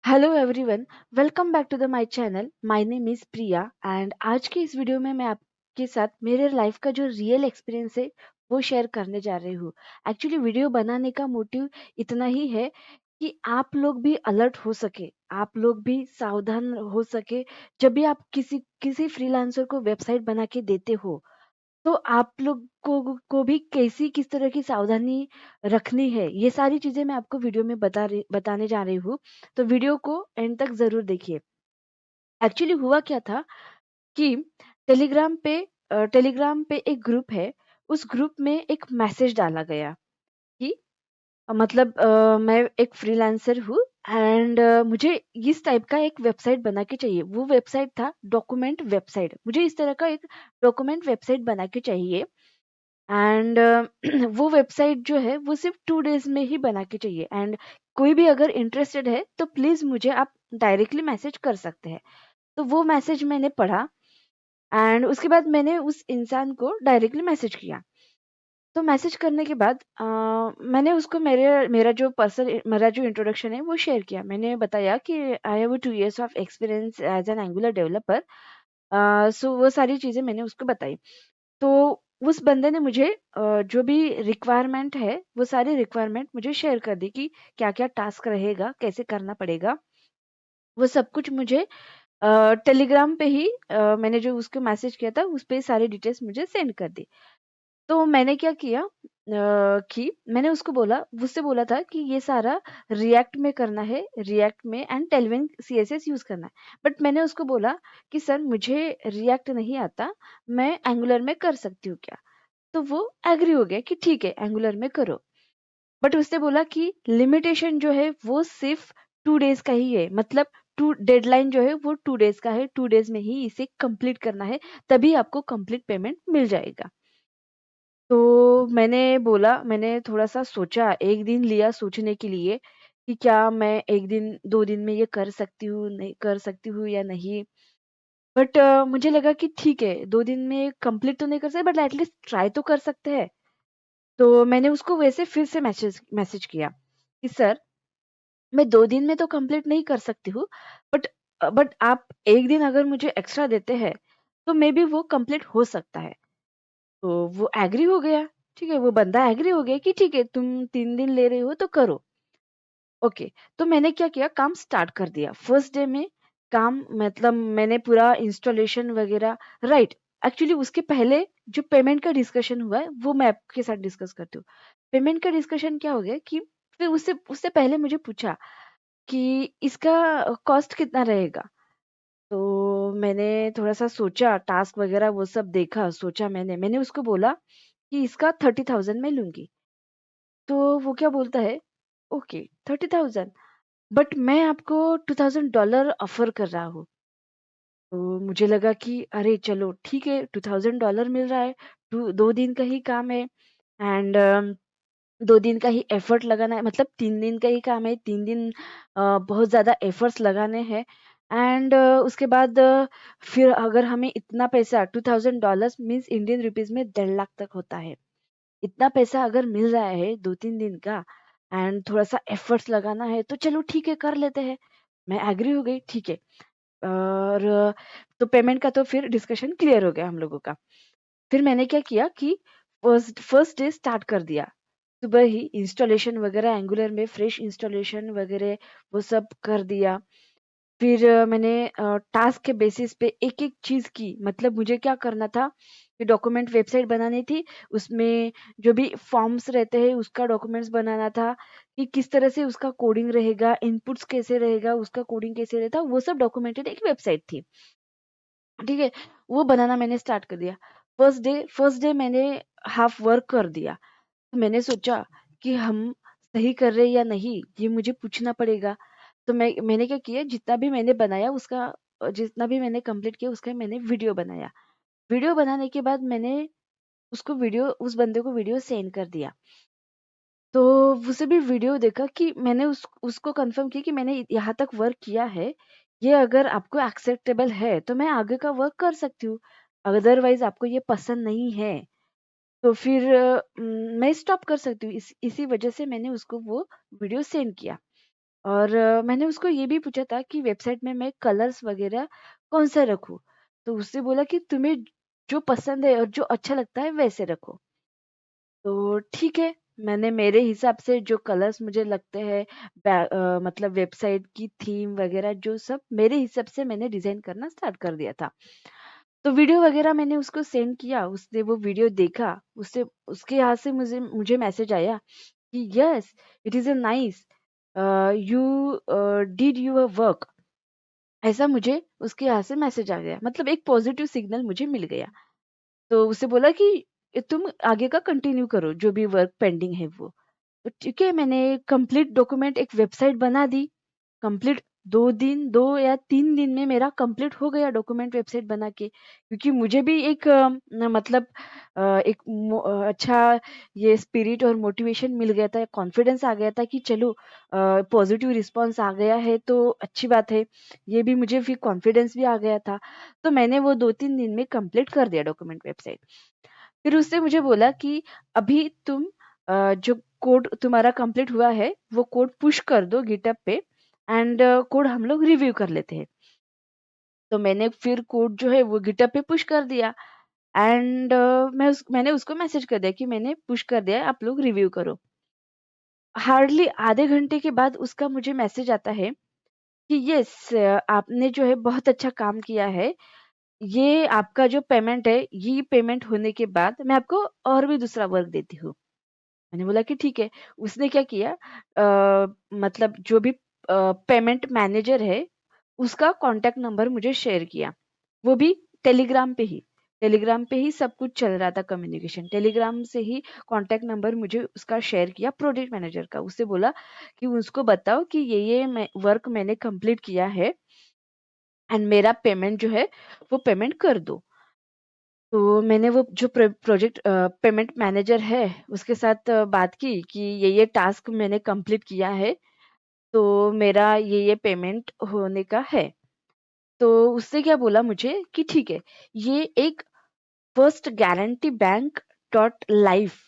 Hello everyone, welcome back to the my channel. My name is Priya and आज की इस video में मैं आपके साथ मेरे लाइफ का जो रियल एक्सपीरियंस है वो शेयर करने जा रही हूँ। एक्चुअली वीडियो बनाने का मोटिव इतना ही है कि आप लोग भी अलर्ट हो सके, आप लोग भी सावधान हो सके। जब भी आप किसी किसी फ्रीलांसर को वेबसाइट बना के देते हो तो आप लोग को भी कैसी किस तरह की सावधानी रखनी है, ये सारी चीज़ें मैं आपको वीडियो में बताने जा रही हूँ। तो वीडियो को एंड तक ज़रूर देखिए। एक्चुअली हुआ क्या था कि टेलीग्राम पे टेलीग्राम पे एक ग्रुप है, उस ग्रुप में एक मैसेज डाला गया कि मैं एक फ्रीलांसर हूँ एंड मुझे इस टाइप का एक वेबसाइट बना के चाहिए। वो वेबसाइट था डॉक्यूमेंट वेबसाइट। मुझे इस तरह का एक डॉक्यूमेंट वेबसाइट बना के चाहिए एंड वो वेबसाइट जो है वो सिर्फ 2 डेज़ में ही बना के चाहिए एंड कोई भी अगर इंटरेस्टेड है तो प्लीज़ मुझे आप डायरेक्टली मैसेज कर सकते हैं। तो वो मैसेज मैंने पढ़ा एंड उसके बाद मैंने उस इंसान को डायरेक्टली मैसेज किया। तो मैसेज करने के बाद मैंने उसको मेरा जो इंट्रोडक्शन है वो शेयर किया। मैंने बताया कि I have 2 years of experience as an Angular developer. So वो सारी चीज़ें मैंने उसको बताई। तो उस बंदे ने मुझे जो भी रिक्वायरमेंट है, वो सारी रिक्वायरमेंट मुझे शेयर कर दी कि क्या-क्या टास्क रहेगा, कैसे करना पड़ेगा। वो सब कुछ मुझे टेलीग्राम पे ही मैंने जो उसको मैसेज किया था, उस पे सारी डिटेल्स मुझे सेंड कर दी। तो मैंने क्या किया कि मैंने उससे बोला था कि ये सारा रिएक्ट में करना है, रिएक्ट में एंड टेलविन सीएसएस यूज़ करना है। बट मैंने उसको बोला कि सर मुझे रिएक्ट नहीं आता, मैं एंगुलर में कर सकती हूँ क्या? तो वो एग्री हो गया कि ठीक है एंगुलर में करो। बट उसने बोला कि लिमिटेशन जो है वो सिर्फ 2 डेज़ का ही है। मतलब 2 डेडलाइन जो है वो 2 डेज़ का है, 2 डेज़ में ही इसे कंप्लीट करना है, तभी आपको कंप्लीट पेमेंट मिल जाएगा। तो मैंने थोड़ा-सा सोचा, 1 दिन लिया सोचने के लिए कि क्या मैं 1 दिन, 2 दिन में ये कर सकती हूँ, नहीं कर सकती हूँ या नहीं। बट मुझे लगा कि ठीक है, 2 दिन में कंप्लीट तो नहीं कर सकते बट एट लीस्ट ट्राई तो कर सकते हैं। तो मैंने उसको वैसे फिर से मैसेज मैसेज किया कि सर मैं 2 दिन में तो कंप्लीट नहीं कर सकती हूँ, बट बट आप 1 दिन अगर मुझे एक्स्ट्रा देते हैं, तो मेबी वो कंप्लीट हो सकता है। तो वो एग्री हो गया, ठीक है? वो बंदा एग्री हो गया कि ठीक है, तुम 3 दिन ले रहे हो तो करो। ओके, तो मैंने क्या किया, काम स्टार्ट कर दिया। फर्स्ट डे में काम मतलब मैंने पूरा इंस्टॉलेशन वगैरह, राइट। एक्चुअली उसके पहले जो पेमेंट का डिस्कशन हुआ है, वो मैं आपके साथ डिस्कस करती हूँ। पेमेंट का डिस्कशन क्या हो गया कि फिर उससे उससे पहले मुझे पूछा कि इसका कॉस्ट कितना रहेगा? तो मैंने थोड़ा-सा सोचा, टास्क वगैरह वो सब देखा, सोचा मैंने उसको बोला कि इसका 30,000 मैं लूँगी। तो वो क्या बोलता है, ओके 30,000 बट मैं आपको $2,000 ऑफ़र कर रहा हूँ। तो मुझे लगा कि अरे चलो ठीक है, $2,000 मिल रहा है, 2 दिन का ही काम है एंड 2 दिन का ही एफर्ट लगाना है, मतलब 3 दिन का ही काम है, 3 दिन बहुत ज़्यादा एफर्ट्स लगाने हैं एंड उसके बाद फिर अगर हमें इतना पैसा $2,000 मीन्स इंडियन रुपीज़ में 1.5 लाख तक होता है। इतना पैसा अगर मिल रहा है 2-3 दिन का एंड थोड़ा-सा एफर्ट्स लगाना है, तो चलो ठीक है कर लेते हैं। मैं एग्री हो गई, ठीक है। और तो पेमेंट का तो फिर डिस्कशन क्लियर हो गया हम लोगों का। फिर मैंने क्या किया कि फर्स्ट फर्स्ट डे स्टार्ट कर दिया। सुबह ही इंस्टॉलेशन वगैरह एंगुलर में फ्रेश इंस्टॉलेशन वगैरह वो सब कर दिया। फिर मैंने टास्क के बेसिस पे एक-एक चीज़ की, मतलब मुझे क्या करना था कि डॉक्यूमेंट वेबसाइट बनानी थी, उसमें जो भी फॉर्म्स रहते हैं उसका डॉक्यूमेंट्स बनाना था कि किस तरह से उसका कोडिंग रहेगा, इनपुट्स कैसे रहेगा, उसका कोडिंग कैसे रहता, वो सब डॉक्यूमेंटेड एक वेबसाइट थी। ठीक है? वो बनाना मैंने स्टार्ट कर दिया। फर्स्ट डे मैंने हाफ वर्क कर दिया। तो मैंने सोचा कि हम सही कर रहे हैं या नहीं, ये मुझे पूछना पड़ेगा। तो मैंने क्या किया, जितना भी मैंने कंप्लीट किया उसका मैंने वीडियो बनाया। वीडियो बनाने के बाद मैंने उस बंदे को वीडियो सेंड कर दिया। तो उसे भी वीडियो देखा कि मैंने उसको कंफर्म किया कि मैंने यहाँ तक वर्क किया है। ये अगर आपको एक्सेप्टेबल है तो मैं आगे का वर्क कर सकती हूँ। अदरवाइज़ आपको ये पसंद नहीं है तो फिर मैं स्टॉप कर सकती हूँ। इसी वजह से मैंने उसको वो वीडियो सेंड किया। और मैंने उसको ये भी पूछा था कि वेबसाइट में मैं कलर्स वगैरह कौन-सा रखूँ? तो उसने बोला कि तुम्हें जो पसंद है और जो अच्छा लगता है वैसे रखो। तो ठीक है, मैंने मेरे हिसाब से जो कलर्स मुझे लगते हैं मतलब वेबसाइट की थीम वगैरह जो सब मेरे हिसाब से मैंने डिज़ाइन करना स्टार्ट कर दिया था। तो वीडियो वगैरह मैंने उसको सेंड किया, उसने वो वीडियो देखा, उससे उसके यहाँ से मुझे मुझे मैसेज आया कि yes, it is a nice you did your work. ऐसा मुझे उसके यहाँ से मैसेज आ गया, मतलब एक पॉजिटिव सिग्नल मुझे मिल गया। तो उससे बोला कि तुम आगे का कंटिन्यू करो, जो भी वर्क पेंडिंग है वो। तो ठीक है, मैंने कंप्लीट डॉक्यूमेंट एक वेबसाइट बना दी। कंप्लीट 2 दिन 2 या 3 दिन में मेरा कंप्लीट हो गया डॉक्यूमेंट वेबसाइट बना के। क्योंकि मुझे भी एक मतलब एक अच्छा ये स्पिरिट और मोटिवेशन मिल गया था, कॉन्फिडेंस आ गया था कि चलो पॉजिटिव रिस्पॉन्स आ गया है तो अच्छी बात है। ये भी मुझे फिर कॉन्फिडेंस भी आ गया था। तो मैंने वो 2-3 दिन में कंप्लीट कर दिया डॉक्यूमेंट वेबसाइट। फिर उसने मुझे बोला कि अभी तुम जो कोड तुम्हारा कंप्लीट हुआ है, वो कोड पुश कर दो गिटहब पे एंड कोड हम लोग रिव्यू कर लेते हैं। तो मैंने फिर कोड जो है वो गिटहब पे पुश कर दिया एंड मैंने उसको मैसेज कर दिया कि मैंने पुश कर दिया है, आप लोग रिव्यू करो। हार्डली आधे घंटे के बाद उसका मुझे मैसेज आता है कि यस, आपने जो है बहुत अच्छा काम किया है। ये आपका जो पेमेंट है, ये पेमेंट होने के बाद मैं आपको और भी दूसरा वर्क देती हूँ। मैंने बोला कि ठीक है। उसने क्या किया, मतलब जो भी पेमेंट मैनेजर है, उसका कॉन्टैक्ट नंबर मुझे शेयर किया। वो भी टेलीग्राम पे ही। टेलीग्राम पे ही सब कुछ चल रहा था कम्युनिकेशन। टेलीग्राम से ही कॉन्टैक्ट नंबर मुझे उसका शेयर किया प्रोजेक्ट मैनेजर का। उससे बोला कि उसको बताओ कि ये मैं वर्क मैंने कंप्लीट किया है एंड मेरा पेमेंट जो है, वो पेमेंट कर दो। तो मैंने वो जो प्रोजेक्ट पेमेंट मैनेजर है उसके साथ बात की कि ये टास्क मैंने कंप्लीट किया है, तो मेरा ये पेमेंट होने का है। तो उसने क्या बोला मुझे कि ठीक है, ये एक first guarantee bank dot life,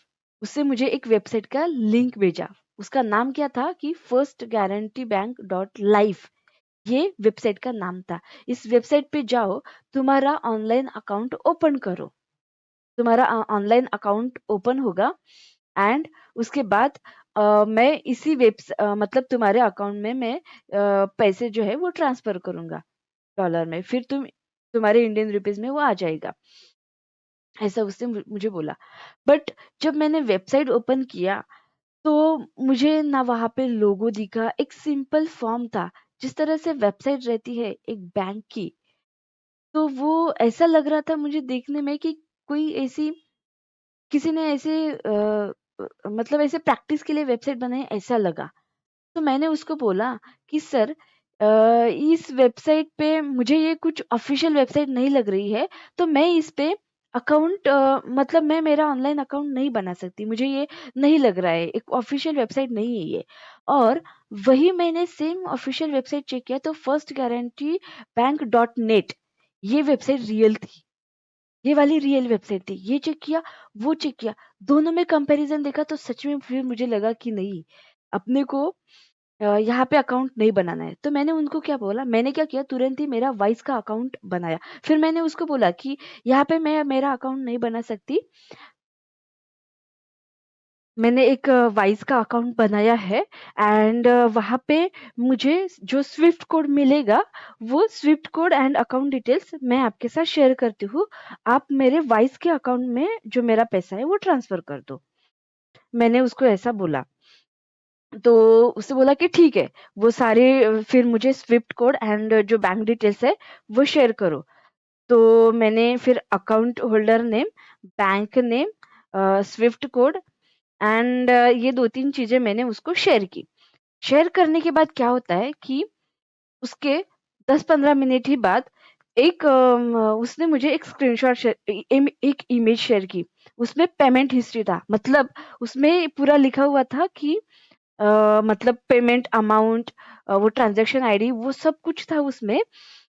उससे मुझे एक वेबसाइट का लिंक भेजा। उसका नाम क्या था कि first guarantee bank dot life, ये वेबसाइट का नाम था। इस वेबसाइट पे जाओ, तुम्हारा ऑनलाइन अकाउंट ओपन करो। तुम्हारा ऑनलाइन अकाउंट ओपन होगा एंड उसके बाद मैं इसी मतलब तुम्हारे अकाउंट में मैं पैसे जो है वो ट्रांसफर करूंगा डॉलर में, फिर तुम्हारे इंडियन रुपीज में वो आ जाएगा। ऐसा उसने मुझे बोला। बट जब मैंने वेबसाइट ओपन किया तो मुझे ना वहां पे लोगो दिखा, एक सिंपल फॉर्म था। जिस तरह से वेबसाइट रहती है एक बैंक की, तो वो ऐसा लग रहा था मुझे देखने में कि कोई ऐसी किसी ने ऐसे मतलब ऐसे प्रैक्टिस के लिए वेबसाइट बनाई, ऐसा लगा। तो मैंने उसको बोला कि सर, इस वेबसाइट पे मुझे ये कुछ ऑफिशियल वेबसाइट नहीं लग रही है, तो मैं इस पे अकाउंट मतलब मैं मेरा ऑनलाइन अकाउंट नहीं बना सकती। मुझे ये नहीं लग रहा है, एक ऑफिशियल वेबसाइट नहीं है ये। और वही मैंने सेम ऑफिशियल वेबसाइट चेक किया तो first guarantee bank dot net, ये वेबसाइट रियल थी। ये वाली रियल वेबसाइट थी। ये चेक किया, वो चेक किया, दोनों में कंपैरिजन देखा तो सच में फिर मुझे लगा कि नहीं, अपने को यहाँ पे अकाउंट नहीं बनाना है। तो मैंने उनको क्या बोला, मैंने क्या किया, तुरंत ही मेरा वाइस का अकाउंट बनाया। फिर मैंने उसको बोला कि यहाँ पे मैं मेरा अकाउंट नहीं बना सकती, मैंने एक वाइस का अकाउंट बनाया है एंड वहाँ पे मुझे जो स्विफ्ट कोड मिलेगा, वो Swift code and account details मैं आपके साथ शेयर करती हूँ। आप मेरे वाइस के अकाउंट में जो मेरा पैसा है वो ट्रांसफर कर दो। मैंने उसको ऐसा बोला। तो उसने बोला कि ठीक है, वो सारे फिर मुझे स्विफ्ट कोड एंड जो बैंक डिटेल्स है वो शेयर करो। तो मैंने फिर account holder name, bank name, Swift code and ये 2-3 चीज़ें मैंने उसको शेयर की। शेयर करने के बाद क्या होता है कि उसके 10-15 मिनट ही बाद उसने मुझे एक स्क्रीनशॉट एक इमेज शेयर की। उसमें पेमेंट हिस्ट्री था। मतलब उसमें पूरा लिखा हुआ था कि मतलब पेमेंट अमाउंट, वो ट्रांज़ैक्शन आईडी, वो सब कुछ था उसमें।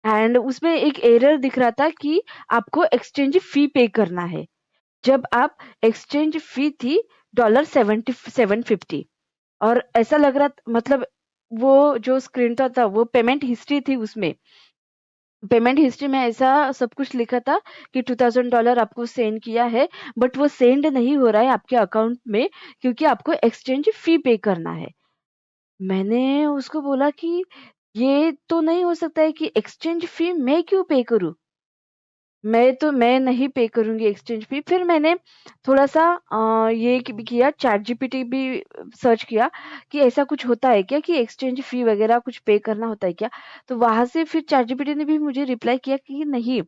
एंड उसमें एक एरर दिख रहा था कि आपको एक्सचेंज फी पे करना है। जब आप एक्सचेंज फी थी $77.50 और ऐसा लग रहा, मतलब वो जो स्क्रीनशॉट था वो पेमेंट हिस्ट्री थी उसमें। पेमेंट हिस्ट्री में ऐसा सब कुछ लिखा था कि $2000 आपको सेंड किया है, बट वो सेंड नहीं हो रहा है आपके अकाउंट में क्योंकि आपको एक्सचेंज फी पे करना है। मैंने उसको बोला कि ये तो नहीं हो सकता है कि एक्सचेंज फी मैं क्यों पे करूँ? मैं नहीं पे करूँगी एक्सचेंज फी। फिर मैंने थोड़ा-सा ये भी किया, चैटजीपीटी भी सर्च किया कि ऐसा कुछ होता है क्या कि एक्सचेंज फी वगैरह कुछ पे करना होता है क्या? तो वहाँ से फिर चैटजीपीटी ने भी मुझे रिप्लाई किया कि नहीं,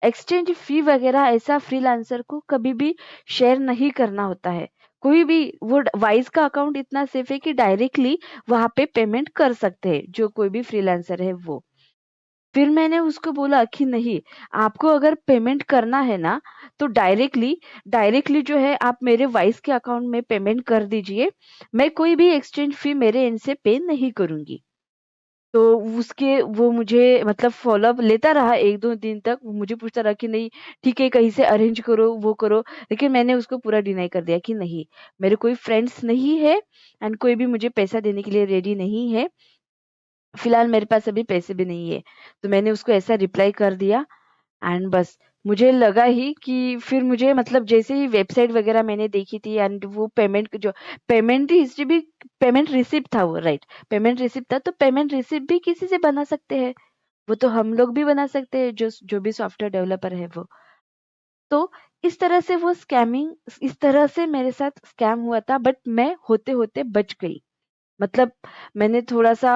एक्सचेंज फी वगैरह ऐसा फ्रीलांसर को कभी भी शेयर नहीं करना होता है। कोई भी वो वाइज़ का अकाउंट इतना सेफ है कि डायरेक्टली वहाँ पे पेमेंट कर सकते हैं, जो कोई भी फ्रीलांसर है वो। फिर मैंने उसको बोला कि नहीं, आपको अगर पेमेंट करना है ना, तो डायरेक्टली जो है आप मेरे वाइस के अकाउंट में पेमेंट कर दीजिए। मैं कोई भी एक्सचेंज फी मेरे एंड से पे नहीं करूँगी। तो उसके वो मुझे मतलब फ़ॉलो-अप लेता रहा 1-2 दिन तक। वो मुझे पूछता रहा कि नहीं, ठीक है, कहीं से अरेंज करो, वो करो। लेकिन मैंने उसको पूरा डिनाई कर दिया कि नहीं, मेरे कोई फ्रेंड्स नहीं है एंड कोई भी मुझे पैसा देने के लिए रेडी नहीं है। फिलहाल मेरे पास अभी पैसे भी नहीं है। तो मैंने उसको ऐसा रिप्लाई कर दिया एंड बस मुझे लगा ही कि फिर मुझे मतलब जैसे ही वेबसाइट वगैरह मैंने देखी थी एंड वो पेमेंट हिस्ट्री भी, पेमेंट रिसिप्ट था वो, राइट, पेमेंट रिसिप्ट था, तो पेमेंट रिसिप्ट भी किसी से बना सकते हैं। वो तो हम लोग भी बना सकते हैं, जो जो भी सॉफ्टवेयर डेवलपर है वो। तो इस तरह से वो स्कैमिंग, इस तरह से मेरे साथ स्कैम हुआ था, बट मैं होते-होते बच गई। मतलब मैंने थोड़ा-सा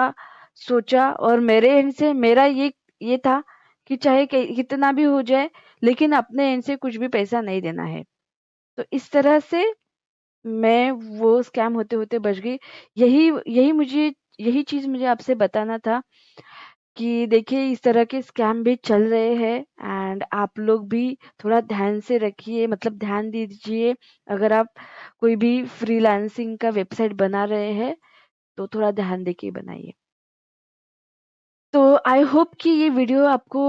सोचा और मेरे एंड से मेरा ये था कि चाहे कितना भी हो जाए, लेकिन अपने एंड से कुछ भी पैसा नहीं देना है। तो इस तरह से मैं वो स्कैम होते-होते बच गई। यही यही मुझे यही चीज़ मुझे आपसे बताना था कि देखिए इस तरह के स्कैम भी चल रहे हैं एंड आप लोग भी थोड़ा ध्यान से रखिए, मतलब ध्यान दीजिए। अगर आप कोई भी फ्रीलांसिंग का वेबसाइट बना रहे हैं, तो थोड़ा ध्यान देके बनाइए। तो आई होप कि ये वीडियो आपको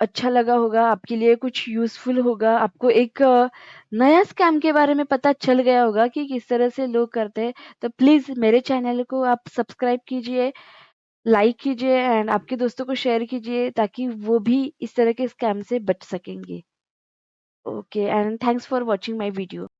अच्छा लगा होगा, आपके लिए कुछ यूज़फुल होगा, आपको एक नया स्कैम के बारे में पता चल गया होगा कि किस तरह से लोग करते हैं। तो प्लीज़ मेरे चैनल को आप सब्सक्राइब कीजिए, लाइक कीजिए एंड आपके दोस्तों को शेयर कीजिए ताकि वो भी इस तरह के स्कैम से बच सकेंगे। Okay and thanks for watching my video.